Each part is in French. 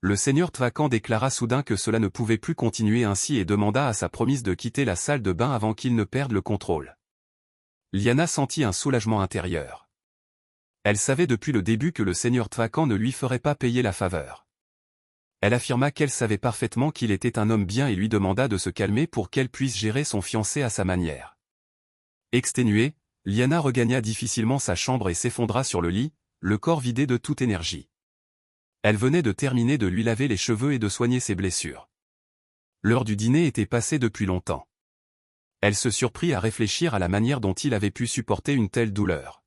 Le seigneur Tvacan déclara soudain que cela ne pouvait plus continuer ainsi et demanda à sa promise de quitter la salle de bain avant qu'il ne perde le contrôle. Liana sentit un soulagement intérieur. Elle savait depuis le début que le seigneur Tvacan ne lui ferait pas payer la faveur. Elle affirma qu'elle savait parfaitement qu'il était un homme bien et lui demanda de se calmer pour qu'elle puisse gérer son fiancé à sa manière. Exténuée, Liana regagna difficilement sa chambre et s'effondra sur le lit, le corps vidé de toute énergie. Elle venait de terminer de lui laver les cheveux et de soigner ses blessures. L'heure du dîner était passée depuis longtemps. Elle se surprit à réfléchir à la manière dont il avait pu supporter une telle douleur.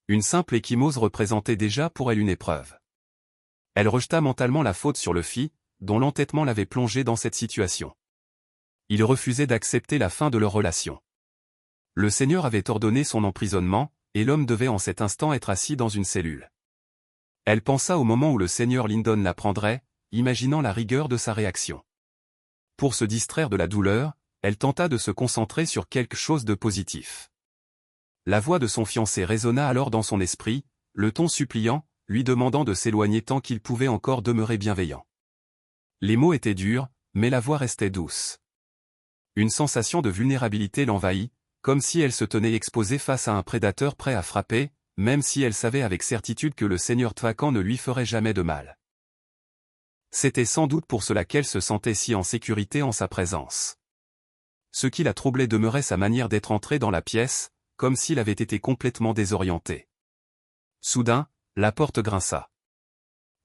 Une simple ecchymose représentait déjà pour elle une épreuve. Elle rejeta mentalement la faute sur le fils, dont l'entêtement l'avait plongée dans cette situation. Il refusait d'accepter la fin de leur relation. Le Seigneur avait ordonné son emprisonnement, et l'homme devait en cet instant être assis dans une cellule. Elle pensa au moment où le Seigneur Lyndon la prendrait, imaginant la rigueur de sa réaction. Pour se distraire de la douleur, elle tenta de se concentrer sur quelque chose de positif. La voix de son fiancé résonna alors dans son esprit, le ton suppliant, lui demandant de s'éloigner tant qu'il pouvait encore demeurer bienveillant. Les mots étaient durs, mais la voix restait douce. Une sensation de vulnérabilité l'envahit, comme si elle se tenait exposée face à un prédateur prêt à frapper, même si elle savait avec certitude que le seigneur Tvacan ne lui ferait jamais de mal. C'était sans doute pour cela qu'elle se sentait si en sécurité en sa présence. Ce qui la troublait demeurait sa manière d'être entrée dans la pièce, comme s'il avait été complètement désorienté. Soudain, la porte grinça.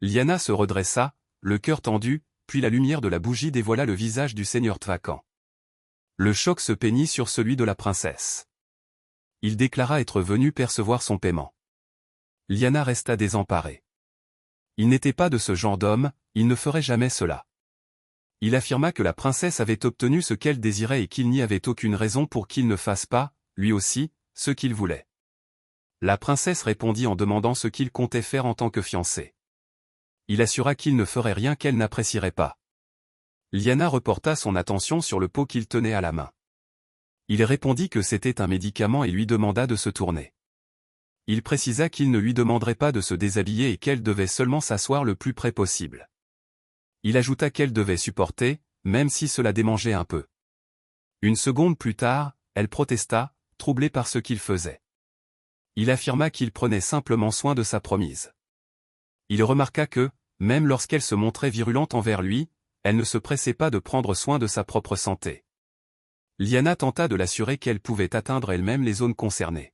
Liana se redressa, le cœur tendu, puis la lumière de la bougie dévoila le visage du seigneur Tvacan. Le choc se peignit sur celui de la princesse. Il déclara être venu percevoir son paiement. Liana resta désemparée. Il n'était pas de ce genre d'homme, il ne ferait jamais cela. Il affirma que la princesse avait obtenu ce qu'elle désirait et qu'il n'y avait aucune raison pour qu'il ne fasse pas, lui aussi, ce qu'il voulait. La princesse répondit en demandant ce qu'il comptait faire en tant que fiancé. Il assura qu'il ne ferait rien qu'elle n'apprécierait pas. Liana reporta son attention sur le pot qu'il tenait à la main. Il répondit que c'était un médicament et lui demanda de se tourner. Il précisa qu'il ne lui demanderait pas de se déshabiller et qu'elle devait seulement s'asseoir le plus près possible. Il ajouta qu'elle devait supporter, même si cela démangeait un peu. Une seconde plus tard, elle protesta, troublée par ce qu'il faisait. Il affirma qu'il prenait simplement soin de sa promise. Il remarqua que, même lorsqu'elle se montrait virulente envers lui, elle ne se pressait pas de prendre soin de sa propre santé. Liana tenta de l'assurer qu'elle pouvait atteindre elle-même les zones concernées.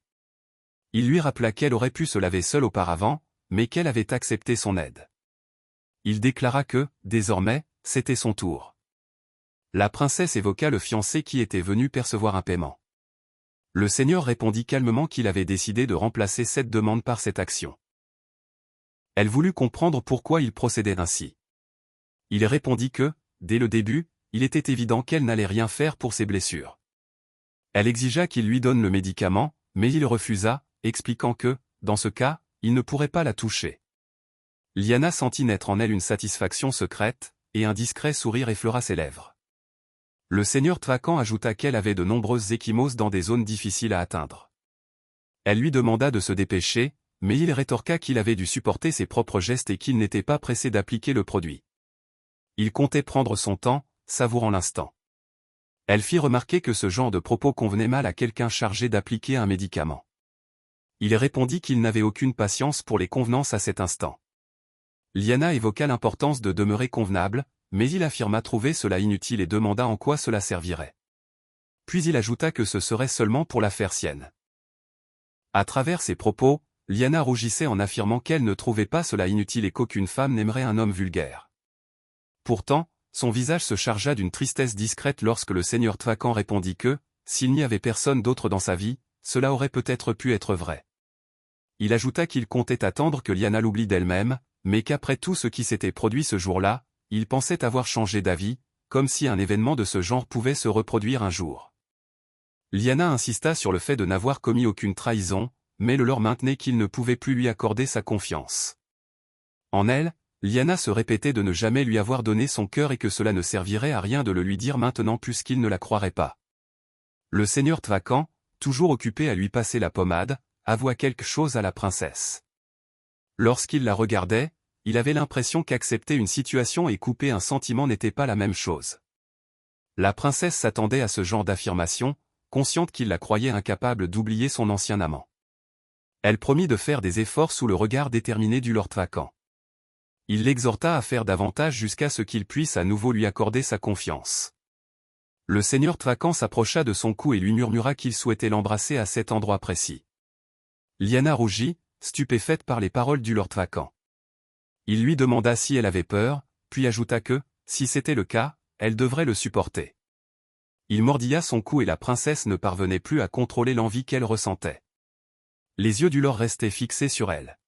Il lui rappela qu'elle aurait pu se laver seule auparavant, mais qu'elle avait accepté son aide. Il déclara que, désormais, c'était son tour. La princesse évoqua le fiancé qui était venu percevoir un paiement. Le seigneur répondit calmement qu'il avait décidé de remplacer cette demande par cette action. Elle voulut comprendre pourquoi il procédait ainsi. Il répondit que, dès le début, il était évident qu'elle n'allait rien faire pour ses blessures. Elle exigea qu'il lui donne le médicament, mais il refusa, expliquant que, dans ce cas, il ne pourrait pas la toucher. Liana sentit naître en elle une satisfaction secrète, et un discret sourire effleura ses lèvres. Le seigneur Tvacan ajouta qu'elle avait de nombreuses ecchymoses dans des zones difficiles à atteindre. Elle lui demanda de se dépêcher, mais il rétorqua qu'il avait dû supporter ses propres gestes et qu'il n'était pas pressé d'appliquer le produit. Il comptait prendre son temps, savourant l'instant. Elle fit remarquer que ce genre de propos convenait mal à quelqu'un chargé d'appliquer un médicament. Il répondit qu'il n'avait aucune patience pour les convenances à cet instant. Liana évoqua l'importance de demeurer convenable, mais il affirma trouver cela inutile et demanda en quoi cela servirait. Puis il ajouta que ce serait seulement pour la faire sienne. À travers ses propos, Liana rougissait en affirmant qu'elle ne trouvait pas cela inutile et qu'aucune femme n'aimerait un homme vulgaire. Pourtant, son visage se chargea d'une tristesse discrète lorsque le seigneur Tvacan répondit que, s'il n'y avait personne d'autre dans sa vie, cela aurait peut-être pu être vrai. Il ajouta qu'il comptait attendre que Liana l'oublie d'elle-même, mais qu'après tout ce qui s'était produit ce jour-là, il pensait avoir changé d'avis, comme si un événement de ce genre pouvait se reproduire un jour. Liana insista sur le fait de n'avoir commis aucune trahison, mais le leur maintenait qu'il ne pouvait plus lui accorder sa confiance. En elle, Liana se répétait de ne jamais lui avoir donné son cœur et que cela ne servirait à rien de le lui dire maintenant puisqu'il ne la croirait pas. Le seigneur Tvacan, toujours occupé à lui passer la pommade, avoua quelque chose à la princesse. Lorsqu'il la regardait, il avait l'impression qu'accepter une situation et couper un sentiment n'était pas la même chose. La princesse s'attendait à ce genre d'affirmation, consciente qu'il la croyait incapable d'oublier son ancien amant. Elle promit de faire des efforts sous le regard déterminé du Lord Vacant. Il l'exhorta à faire davantage jusqu'à ce qu'il puisse à nouveau lui accorder sa confiance. Le seigneur Vacant s'approcha de son cou et lui murmura qu'il souhaitait l'embrasser à cet endroit précis. Lyanna rougit, stupéfaite par les paroles du Lord Vacant. Il lui demanda si elle avait peur, puis ajouta que, si c'était le cas, elle devrait le supporter. Il mordilla son cou et la princesse ne parvenait plus à contrôler l'envie qu'elle ressentait. Les yeux du lord restaient fixés sur elle.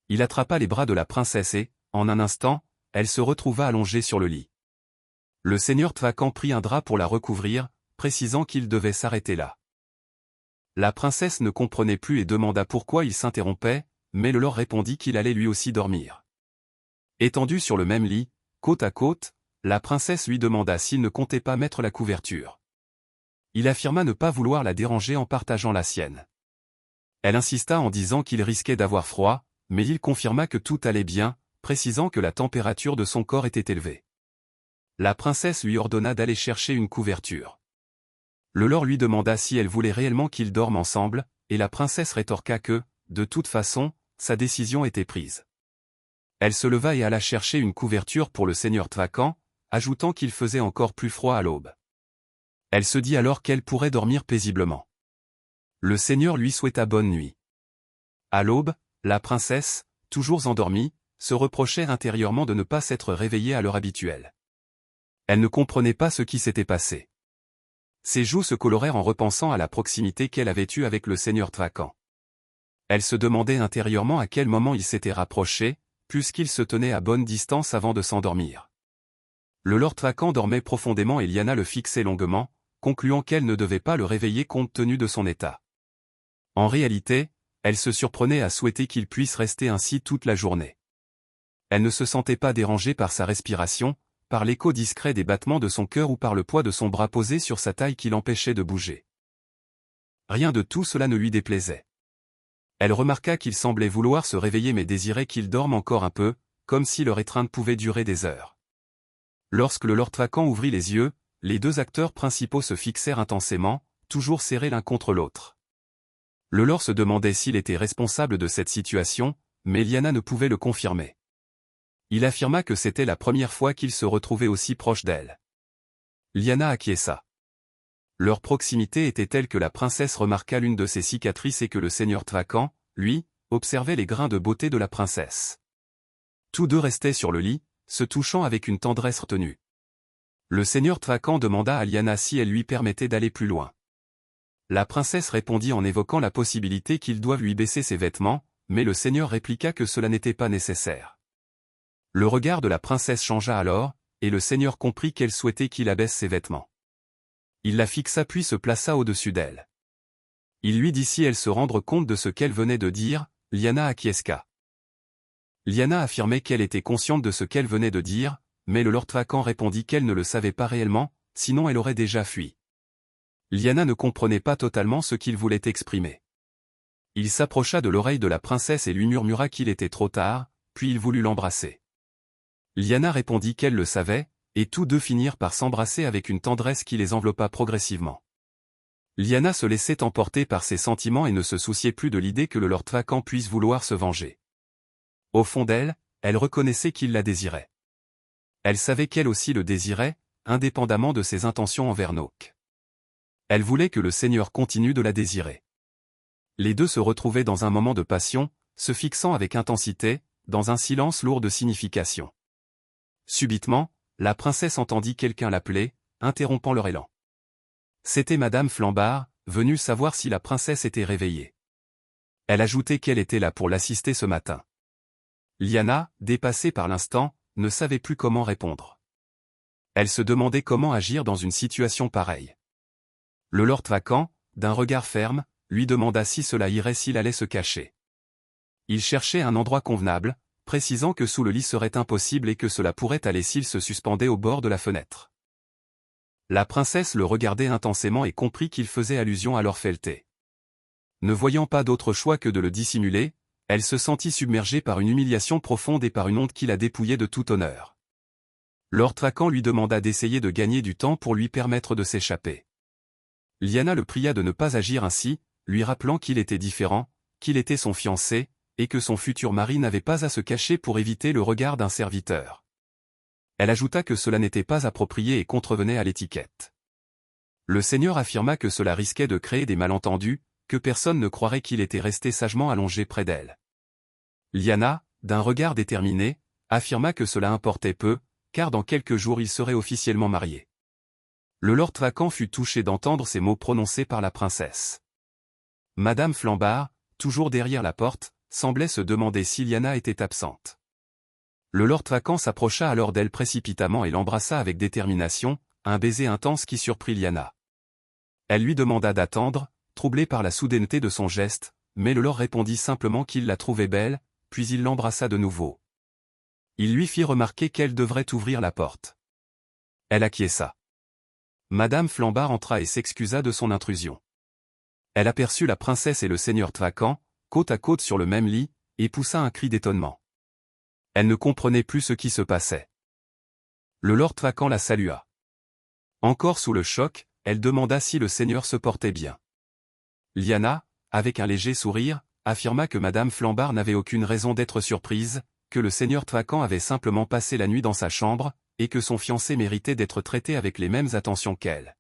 Il attrapa les bras de la princesse et, en un instant, elle se retrouva allongée sur le lit. Le seigneur Vacant prit un drap pour la recouvrir, précisant qu'il devait s'arrêter là. La princesse ne comprenait plus et demanda pourquoi il s'interrompait, mais le lord répondit qu'il allait lui aussi dormir. Étendue sur le même lit, côte à côte, la princesse lui demanda s'il ne comptait pas mettre la couverture. Il affirma ne pas vouloir la déranger en partageant la sienne. Elle insista en disant qu'il risquait d'avoir froid, mais il confirma que tout allait bien, précisant que la température de son corps était élevée. La princesse lui ordonna d'aller chercher une couverture. Le lord lui demanda si elle voulait réellement qu'ils dorment ensemble, et la princesse rétorqua que, de toute façon, sa décision était prise. Elle se leva et alla chercher une couverture pour le seigneur Vacant, ajoutant qu'il faisait encore plus froid à l'aube. Elle se dit alors qu'elle pourrait dormir paisiblement. Le seigneur lui souhaita bonne nuit. À l'aube, la princesse, toujours endormie, se reprochait intérieurement de ne pas s'être réveillée à l'heure habituelle. Elle ne comprenait pas ce qui s'était passé. Ses joues se colorèrent en repensant à la proximité qu'elle avait eue avec le seigneur Vacant. Elle se demandait intérieurement à quel moment il s'était rapproché, puisqu'il se tenait à bonne distance avant de s'endormir. Le Lord Vacant dormait profondément et Lyanna le fixait longuement, concluant qu'elle ne devait pas le réveiller compte tenu de son état. En réalité, elle se surprenait à souhaiter qu'il puisse rester ainsi toute la journée. Elle ne se sentait pas dérangée par sa respiration, par l'écho discret des battements de son cœur ou par le poids de son bras posé sur sa taille qui l'empêchait de bouger. Rien de tout cela ne lui déplaisait. Elle remarqua qu'il semblait vouloir se réveiller mais désirait qu'il dorme encore un peu, comme si leur étreinte pouvait durer des heures. Lorsque le Lord Vacant ouvrit les yeux, les deux acteurs principaux se fixèrent intensément, toujours serrés l'un contre l'autre. Le Lord se demandait s'il était responsable de cette situation, mais Lyanna ne pouvait le confirmer. Il affirma que c'était la première fois qu'il se retrouvait aussi proche d'elle. Lyanna acquiesça. Leur proximité était telle que la princesse remarqua l'une de ses cicatrices et que le seigneur Vacant, lui, observait les grains de beauté de la princesse. Tous deux restaient sur le lit, se touchant avec une tendresse retenue. Le seigneur Vacant demanda à Lyanna si elle lui permettait d'aller plus loin. La princesse répondit en évoquant la possibilité qu'ils doivent lui baisser ses vêtements, mais le seigneur répliqua que cela n'était pas nécessaire. Le regard de la princesse changea alors, et le seigneur comprit qu'elle souhaitait qu'il abaisse ses vêtements. Il la fixa puis se plaça au-dessus d'elle. Il lui dit si elle se rendre compte de ce qu'elle venait de dire, Lyanna acquiesça. Lyanna affirmait qu'elle était consciente de ce qu'elle venait de dire, mais le Lord Vacant répondit qu'elle ne le savait pas réellement, sinon elle aurait déjà fui. Lyanna ne comprenait pas totalement ce qu'il voulait exprimer. Il s'approcha de l'oreille de la princesse et lui murmura qu'il était trop tard, puis il voulut l'embrasser. Lyanna répondit qu'elle le savait, et tous deux finirent par s'embrasser avec une tendresse qui les enveloppa progressivement. Lyanna se laissait emporter par ses sentiments et ne se souciait plus de l'idée que le Lord Vacant puisse vouloir se venger. Au fond d'elle, elle reconnaissait qu'il la désirait. Elle savait qu'elle aussi le désirait, indépendamment de ses intentions envers Nock. Elle voulait que le Seigneur continue de la désirer. Les deux se retrouvaient dans un moment de passion, se fixant avec intensité, dans un silence lourd de signification. Subitement, la princesse entendit quelqu'un l'appeler, interrompant leur élan. C'était Madame Flambard, venue savoir si la princesse était réveillée. Elle ajoutait qu'elle était là pour l'assister ce matin. Lyanna, dépassée par l'instant, ne savait plus comment répondre. Elle se demandait comment agir dans une situation pareille. Le Lord Vacant, d'un regard ferme, lui demanda si cela irait s'il allait se cacher. Il cherchait un endroit convenable, précisant que sous le lit serait impossible et que cela pourrait aller s'il se suspendait au bord de la fenêtre. La princesse le regardait intensément et comprit qu'il faisait allusion à l'orphelleté. Ne voyant pas d'autre choix que de le dissimuler, Elle se sentit submergée par une humiliation profonde et par une honte qui la dépouillait de tout honneur. Lord Traquan lui demanda d'essayer de gagner du temps pour lui permettre de s'échapper. Lyanna le pria de ne pas agir ainsi, lui rappelant qu'il était différent, qu'il était son fiancé, et que son futur mari n'avait pas à se cacher pour éviter le regard d'un serviteur. Elle ajouta que cela n'était pas approprié et contrevenait à l'étiquette. Le seigneur affirma que cela risquait de créer des malentendus, que personne ne croirait qu'il était resté sagement allongé près d'elle. Lyanna, d'un regard déterminé, affirma que cela importait peu, car dans quelques jours il serait officiellement marié. Le Lord Traquan fut touché d'entendre ces mots prononcés par la princesse. Madame Flambard, toujours derrière la porte, semblait se demander si Lyanna était absente. Le Lord Traquan s'approcha alors d'elle précipitamment et l'embrassa avec détermination, un baiser intense qui surprit Lyanna. Elle lui demanda d'attendre, troublée par la soudaineté de son geste, mais le Lord répondit simplement qu'il la trouvait belle, puis il l'embrassa de nouveau. Il lui fit remarquer qu'elle devrait ouvrir la porte. Elle acquiesça. Madame Flambard entra et s'excusa de son intrusion. Elle aperçut la princesse et le seigneur Traquan, côte à côte sur le même lit, et poussa un cri d'étonnement. Elle ne comprenait plus ce qui se passait. Le Lord Traquan la salua. Encore sous le choc, elle demanda si le seigneur se portait bien. Lyanna, avec un léger sourire, affirma que Madame Flambard n'avait aucune raison d'être surprise, que le seigneur Traquan avait simplement passé la nuit dans sa chambre, et que son fiancé méritait d'être traité avec les mêmes attentions qu'elle.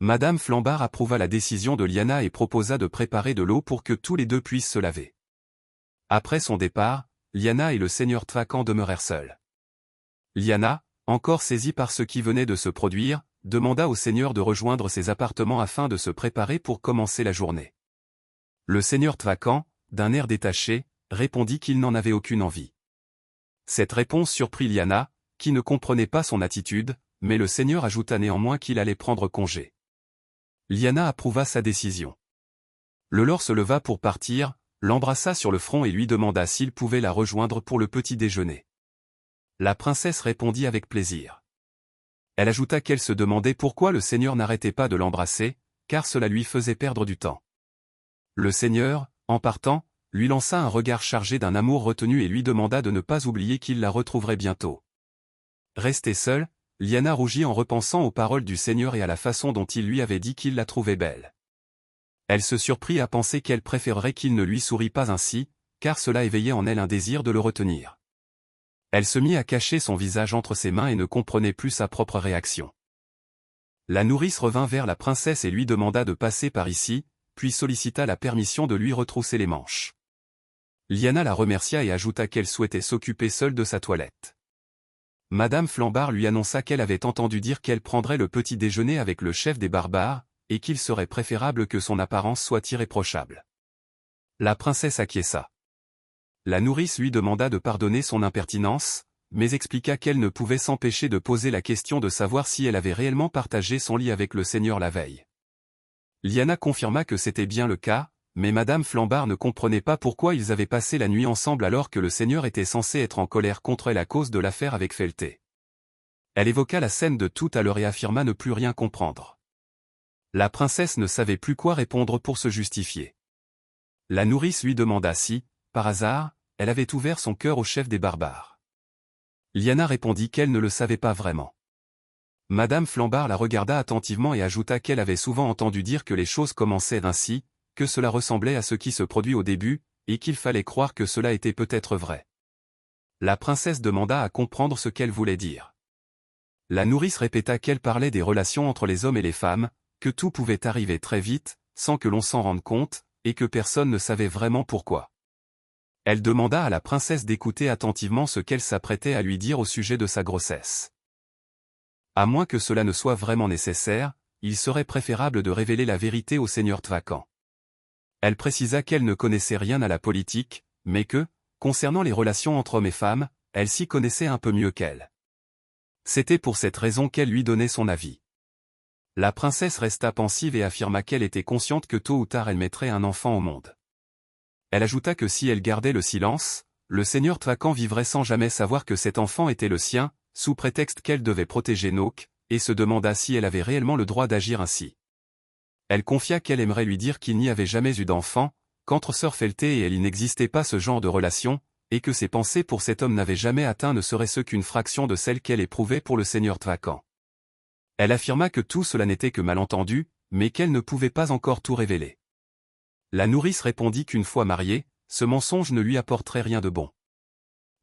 Madame Flambard approuva la décision de Lyanna et proposa de préparer de l'eau pour que tous les deux puissent se laver. Après son départ, Lyanna et le seigneur Traquan demeurèrent seuls. Lyanna, encore saisie par ce qui venait de se produire, demanda au seigneur de rejoindre ses appartements afin de se préparer pour commencer la journée. Le seigneur Traquan, d'un air détaché, répondit qu'il n'en avait aucune envie. Cette réponse surprit Lyanna, qui ne comprenait pas son attitude, mais le seigneur ajouta néanmoins qu'il allait prendre congé. Lyanna approuva sa décision. Le lord se leva pour partir, l'embrassa sur le front et lui demanda s'il pouvait la rejoindre pour le petit déjeuner. La princesse répondit avec plaisir. Elle ajouta qu'elle se demandait pourquoi le seigneur n'arrêtait pas de l'embrasser, car cela lui faisait perdre du temps. Le seigneur, en partant, lui lança un regard chargé d'un amour retenu et lui demanda de ne pas oublier qu'il la retrouverait bientôt. Restée seule, Lyanna rougit en repensant aux paroles du seigneur et à la façon dont il lui avait dit qu'il la trouvait belle. Elle se surprit à penser qu'elle préférerait qu'il ne lui sourit pas ainsi, car cela éveillait en elle un désir de le retenir. Elle se mit à cacher son visage entre ses mains et ne comprenait plus sa propre réaction. La nourrice revint vers la princesse et lui demanda de passer par ici, puis sollicita la permission de lui retrousser les manches. Lyanna la remercia et ajouta qu'elle souhaitait s'occuper seule de sa toilette. Madame Flambard lui annonça qu'elle avait entendu dire qu'elle prendrait le petit déjeuner avec le chef des barbares, et qu'il serait préférable que son apparence soit irréprochable. La princesse acquiesça. La nourrice lui demanda de pardonner son impertinence, mais expliqua qu'elle ne pouvait s'empêcher de poser la question de savoir si elle avait réellement partagé son lit avec le seigneur la veille. Lyanna confirma que c'était bien le cas, mais Madame Flambard ne comprenait pas pourquoi ils avaient passé la nuit ensemble alors que le seigneur était censé être en colère contre elle à cause de l'affaire avec Felté. Elle évoqua la scène de tout à l'heure et affirma ne plus rien comprendre. La princesse ne savait plus quoi répondre pour se justifier. La nourrice lui demanda si, par hasard, elle avait ouvert son cœur au chef des barbares. Lyanna répondit qu'elle ne le savait pas vraiment. Madame Flambard la regarda attentivement et ajouta qu'elle avait souvent entendu dire que les choses commençaient ainsi, que cela ressemblait à ce qui se produit au début, et qu'il fallait croire que cela était peut-être vrai. La princesse demanda à comprendre ce qu'elle voulait dire. La nourrice répéta qu'elle parlait des relations entre les hommes et les femmes, que tout pouvait arriver très vite, sans que l'on s'en rende compte, et que personne ne savait vraiment pourquoi. Elle demanda à la princesse d'écouter attentivement ce qu'elle s'apprêtait à lui dire au sujet de sa grossesse. À moins que cela ne soit vraiment nécessaire, il serait préférable de révéler la vérité au seigneur Traquan. Elle précisa qu'elle ne connaissait rien à la politique, mais que, concernant les relations entre hommes et femmes, elle s'y connaissait un peu mieux qu'elle. C'était pour cette raison qu'elle lui donnait son avis. La princesse resta pensive et affirma qu'elle était consciente que tôt ou tard elle mettrait un enfant au monde. Elle ajouta que si elle gardait le silence, le seigneur Traquan vivrait sans jamais savoir que cet enfant était le sien, sous prétexte qu'elle devait protéger Noc, et se demanda si elle avait réellement le droit d'agir ainsi. Elle confia qu'elle aimerait lui dire qu'il n'y avait jamais eu d'enfant, qu'entre Sir Felté et elle il n'existait pas ce genre de relation, et que ses pensées pour cet homme n'avaient jamais atteint ne serait-ce qu'une fraction de celle qu'elle éprouvait pour le seigneur Tvacan. Elle affirma que tout cela n'était que malentendu, mais qu'elle ne pouvait pas encore tout révéler. La nourrice répondit qu'une fois mariée, ce mensonge ne lui apporterait rien de bon.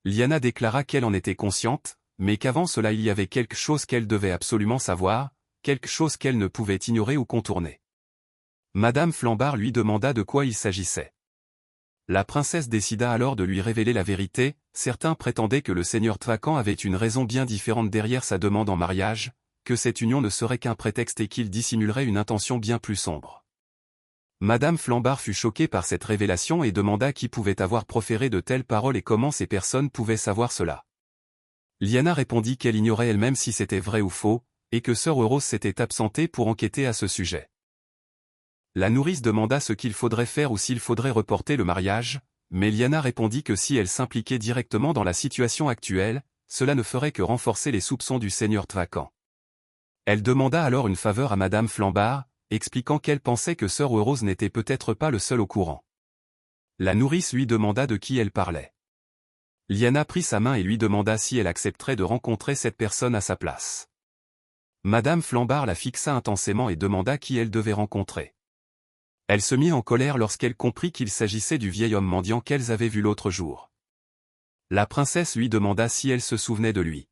Lyanna déclara qu'elle en était consciente, mais qu'avant cela il y avait quelque chose qu'elle devait absolument savoir, quelque chose qu'elle ne pouvait ignorer ou contourner. Madame Flambard lui demanda de quoi il s'agissait. La princesse décida alors de lui révéler la vérité. Certains prétendaient que le seigneur Tvacan avait une raison bien différente derrière sa demande en mariage, que cette union ne serait qu'un prétexte et qu'il dissimulerait une intention bien plus sombre. Madame Flambard fut choquée par cette révélation et demanda qui pouvait avoir proféré de telles paroles et comment ces personnes pouvaient savoir cela. Lyanna répondit qu'elle ignorait elle-même si c'était vrai ou faux, et que sœur Euros s'était absentée pour enquêter à ce sujet. La nourrice demanda ce qu'il faudrait faire ou s'il faudrait reporter le mariage, mais Lyanna répondit que si elle s'impliquait directement dans la situation actuelle, cela ne ferait que renforcer les soupçons du seigneur Tvacan. Elle demanda alors une faveur à Madame Flambard, expliquant qu'elle pensait que sœur Euros n'était peut-être pas le seul au courant. La nourrice lui demanda de qui elle parlait. Lyanna prit sa main et lui demanda si elle accepterait de rencontrer cette personne à sa place. Madame Flambard la fixa intensément et demanda qui elle devait rencontrer. Elle se mit en colère lorsqu'elle comprit qu'il s'agissait du vieil homme mendiant qu'elles avaient vu l'autre jour. La princesse lui demanda si elle se souvenait de lui.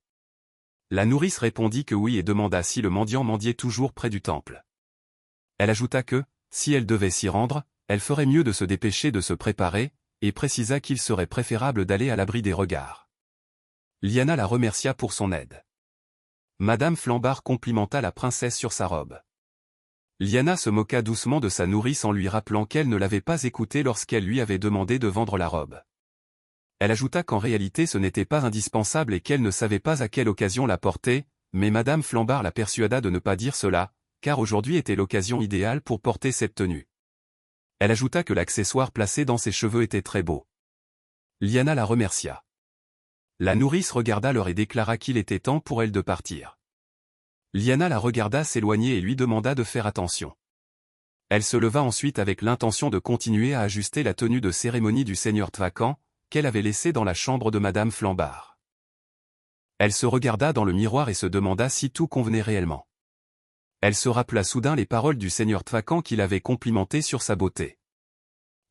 La nourrice répondit que oui et demanda si le mendiant mendiait toujours près du temple. Elle ajouta que, si elle devait s'y rendre, elle ferait mieux de se dépêcher de se préparer, et précisa qu'il serait préférable d'aller à l'abri des regards. Lyanna la remercia pour son aide. Madame Flambard complimenta la princesse sur sa robe. Lyanna se moqua doucement de sa nourrice en lui rappelant qu'elle ne l'avait pas écoutée lorsqu'elle lui avait demandé de vendre la robe. Elle ajouta qu'en réalité ce n'était pas indispensable et qu'elle ne savait pas à quelle occasion la porter, mais Madame Flambard la persuada de ne pas dire cela, car aujourd'hui était l'occasion idéale pour porter cette tenue. Elle ajouta que l'accessoire placé dans ses cheveux était très beau. Lyanna la remercia. La nourrice regarda l'heure et déclara qu'il était temps pour elle de partir. Lyanna la regarda s'éloigner et lui demanda de faire attention. Elle se leva ensuite avec l'intention de continuer à ajuster la tenue de cérémonie du seigneur Tvacan, qu'elle avait laissée dans la chambre de Madame Flambard. Elle se regarda dans le miroir et se demanda si tout convenait réellement. Elle se rappela soudain les paroles du seigneur Tvacan qui l'avait complimentée sur sa beauté.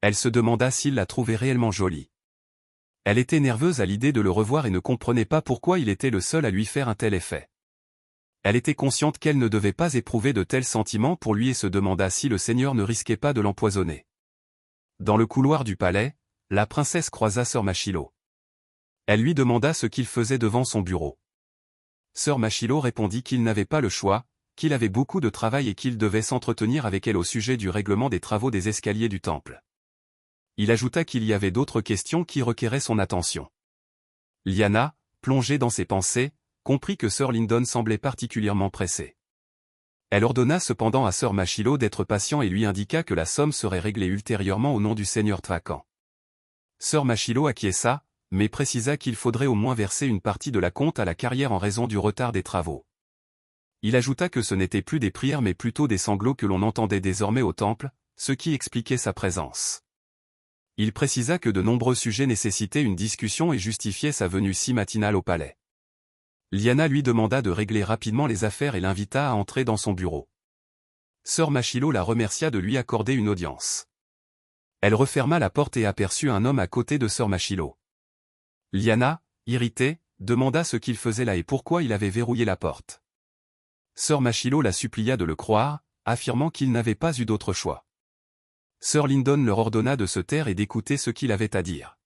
Elle se demanda s'il la trouvait réellement jolie. Elle était nerveuse à l'idée de le revoir et ne comprenait pas pourquoi il était le seul à lui faire un tel effet. Elle était consciente qu'elle ne devait pas éprouver de tels sentiments pour lui et se demanda si le seigneur ne risquait pas de l'empoisonner. Dans le couloir du palais, la princesse croisa sœur Machilo. Elle lui demanda ce qu'il faisait devant son bureau. Sœur Machilo répondit qu'il n'avait pas le choix, qu'il avait beaucoup de travail et qu'il devait s'entretenir avec elle au sujet du règlement des travaux des escaliers du temple. Il ajouta qu'il y avait d'autres questions qui requéraient son attention. Lyanna, plongée dans ses pensées, comprit que sœur Lindon semblait particulièrement pressée. Elle ordonna cependant à sœur Machilo d'être patient et lui indiqua que la somme serait réglée ultérieurement au nom du seigneur Tvacan. Sœur Machilo acquiesça, mais précisa qu'il faudrait au moins verser une partie de la compte à la carrière en raison du retard des travaux. Il ajouta que ce n'était plus des prières mais plutôt des sanglots que l'on entendait désormais au temple, ce qui expliquait sa présence. Il précisa que de nombreux sujets nécessitaient une discussion et justifiaient sa venue si matinale au palais. Lyanna lui demanda de régler rapidement les affaires et l'invita à entrer dans son bureau. Sœur Machilo la remercia de lui accorder une audience. Elle referma la porte et aperçut un homme à côté de sœur Machilo. Lyanna, irritée, demanda ce qu'il faisait là et pourquoi il avait verrouillé la porte. Sœur Machilo la supplia de le croire, affirmant qu'il n'avait pas eu d'autre choix. Sœur Lindon leur ordonna de se taire et d'écouter ce qu'il avait à dire.